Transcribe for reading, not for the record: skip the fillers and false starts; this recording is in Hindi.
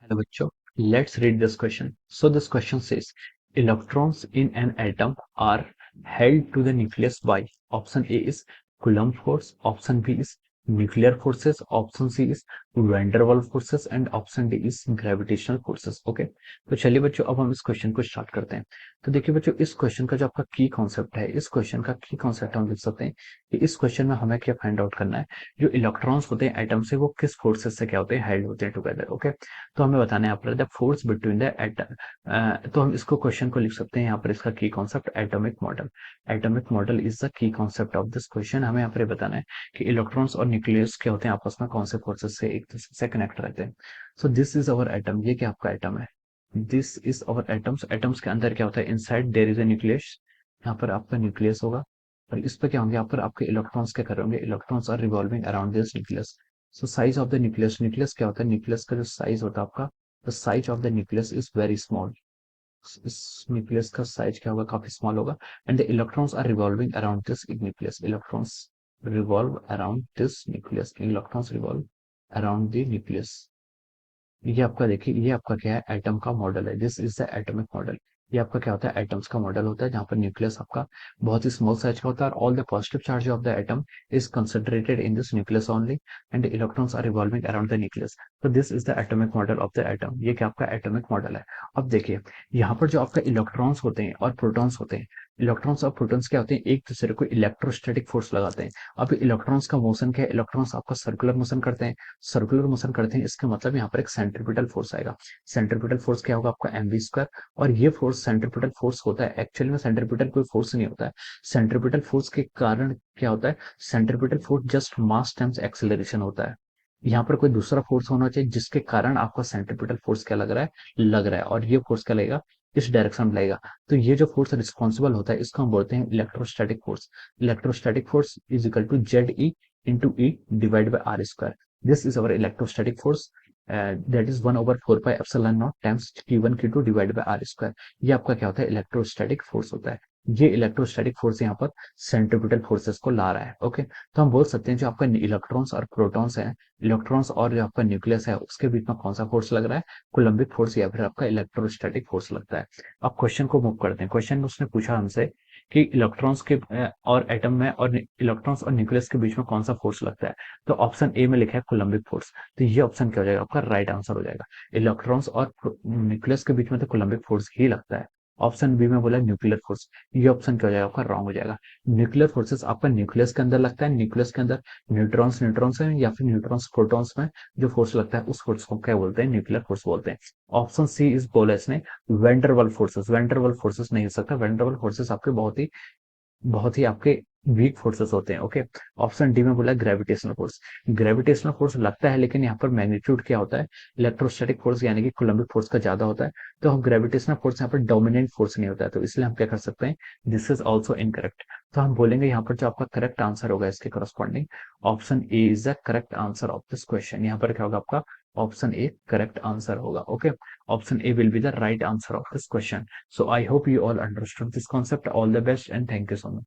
Hello बच्चों, let's read this question. So this question says, electrons in an atom are held to the nucleus by option A is Coulomb force, option B is nuclear forces, option C is van der Waals forces and option D is gravitational forces. Okay, तो चलिए बच्चों अब हम इस क्वेश्चन को स्टार्ट करते हैं। तो देखिए बच्चों, इस क्वेश्चन का जो आपका की कॉन्सेप्ट है, इस क्वेश्चन का की कॉन्सेप्ट हम लिख सकते हैं कि इस क्वेश्चन में हमें क्या फाइंड आउट करना है, जो इलेक्ट्रॉन्स होते हैं एटम से, वो किस फोर्सेस से क्या होते हैं, हेल्ड होते हैं टुगेदर। ओके, तो हमें बताना है यहाँ पर the force between the atom. तो हम इसको क्वेश्चन को लिख सकते हैं यहाँ पर, इसका की concept atomic model. Atomic model is the key concept of this question. हमें यहाँ पर बताना है कि इलेक्ट्रॉन्स और न्यूक्लियस क्या होते हैं, आपस में कौन से फोर्सेस से एक दूसरे से कनेक्ट रहते हैं। So this is our atom, ये क्या आपका एटम है, this is our atoms. Atoms के अंदर क्या होता है, inside there is a nucleus, यहाँ पर आपका न्यूक्लियस होगा और इस पे क्या होंगे, यहाँ पर आपके इलेक्ट्रॉन्स क्या कर रहे होंगे, electrons are revolving around this nucleus. So size of the nucleus, nucleus क्या होता है, न्यूक्लियस का जो साइज होता है आपका, the size of the nucleus is very small. इस न्यूक्लियस का साइज क्या होगा, काफी स्मॉल होगा। And the electrons are revolving around this nucleus, electrons revolve around this nucleus, electrons revolve around the nucleus. ये आपका देखिए, ये आपका क्या है, एटम का मॉडल है। This is the atomic model. ये आपका क्या होता है, एटम्स का मॉडल होता है, जहाँ पर न्यूक्लियस आपका बहुत ही स्मॉल साइज का होता है और all the positive charge of the atom is concentrated in this nucleus only and electrons are revolving around the nucleus. तो this is the atomic model of the atom. ये क्या आपका एटॉमिक मॉडल है। अब देखिए, यहाँ पर जो आपका इलेक्ट्रॉन्स होते हैं और प्रोटॉन्स होते हैं, इलेक्ट्रॉन्स और प्रोटॉन्स क्या होते हैं, एक दूसरे को इलेक्ट्रोस्टैटिक फोर्स लगाते हैं। अब इलेक्ट्रॉन्स का मोशन क्या है, इलेक्ट्रॉन्स आपका सर्कुलर मोशन करते हैं। सर्कुलर मोशन करते हैं, इसका मतलब यहाँ पर एक सेंट्रीपिटल फोर्स आएगा। सेंट्रीपिटल फोर्स क्या होगा आपका, mv स्क्वायर। और ये फोर्स सेंट्रीपिटल फोर्स होता है, एक्चुअली में सेंट्रीपिटल कोई फोर्स नहीं होता है। सेंट्रीपिटल फोर्स के कारण क्या होता है, सेंट्रीपिटल फोर्स जस्ट मास टाइम्स एक्सेलरेशन होता है। यहाँ पर कोई दूसरा फोर्स होना चाहिए जिसके कारण आपका सेंट्रीपिटल फोर्स क्या लग रहा है और ये फोर्स क्या लगेगा, इस डायरेक्शन में लगेगा। तो ये जो फोर्स रिस्पॉन्सिबल होता है, इसको हम बोलते हैं electrostatic force. Electrostatic force is equal to Z E into E divide by R square. This is our electrostatic force, that is 1/4 pi epsilon naught times Q1 Q2 divide by R square. ये आपका क्या होता है, इलेक्ट्रोस्टैटिक फोर्स होता है। ये इलेक्ट्रोस्टैटिक फोर्स यहाँ पर सेंट्रीपिटल फोर्सेस को ला रहा है। ओके, तो हम बोल सकते हैं जो आपका इलेक्ट्रॉन्स और प्रोटॉन्स है, इलेक्ट्रॉन्स और जो आपका न्यूक्लियस है, उसके बीच में कौन सा फोर्स लग रहा है, कुलम्बिक फोर्स या फिर आपका इलेक्ट्रोस्टैटिक फोर्स लगता है। अब क्वेश्चन को मूव करते हैं। क्वेश्चन में उसने पूछा हमसे कि इलेक्ट्रॉन्स के और एटम में और इलेक्ट्रॉन्स और न्यूक्लियस के बीच में कौन सा फोर्स लगता है। तो ऑप्शन ए में लिखा है कुलम्बिक फोर्स। तो ये ऑप्शन क्या हो जाएगा, आपका राइट आंसर हो जाएगा। इलेक्ट्रॉन्स और न्यूक्लियस के बीच में तो कुलम्बिक फोर्स ही लगता है। ऑप्शन बी में बोला न्यूक्लियर फोर्स, ये ऑप्शन क्या हो जाएगा, आपका रॉन्ग हो जाएगा। न्यूक्लियर फोर्सेस आपका न्यूक्लियस के अंदर लगता है, न्यूक्लियस के अंदर न्यूट्रॉन्स न्यूट्रॉन्स है या फिर न्यूट्रॉन्स प्रोटॉन्स में जो फोर्स लगता है, उस फोर्स को क्या बोलते हैं, न्यूक्लियर फोर्स बोलते हैं। ऑप्शन सी इज बोला इसने वेंडरवल फोर्सेस। वेंडरवल फोर्सेस नहीं हो सकता, वेंडरवल फोर्सेस आपके बहुत ही आपके वीक फोर्सेस होते हैं। ओके, ऑप्शन डी में बोला ग्रेविटेशनल फोर्स। ग्रेविटेशनल फोर्स लगता है, लेकिन यहाँ पर मैग्नीट्यूड क्या होता है, इलेक्ट्रोस्टैटिक फोर्स यानी कि कुलम्बिक फोर्स का ज्यादा होता है। तो हम ग्रेविटेशनल फोर्स यहाँ पर डोमिनेंट फोर्स नहीं होता है, तो इसलिए हम क्या कर सकते हैं, दिस इज ऑल्सो इनकरेक्ट। तो हम बोलेंगे यहाँ पर जो आपका करेक्ट आंसर होगा इसके corresponding, option A is the correct answer of this question. यहाँ पर क्या होगा आपका, ऑप्शन ए करेक्ट आंसर होगा। Okay, option A will be the right answer of this question. So I hope you all understood this concept. All the best and thank you so much.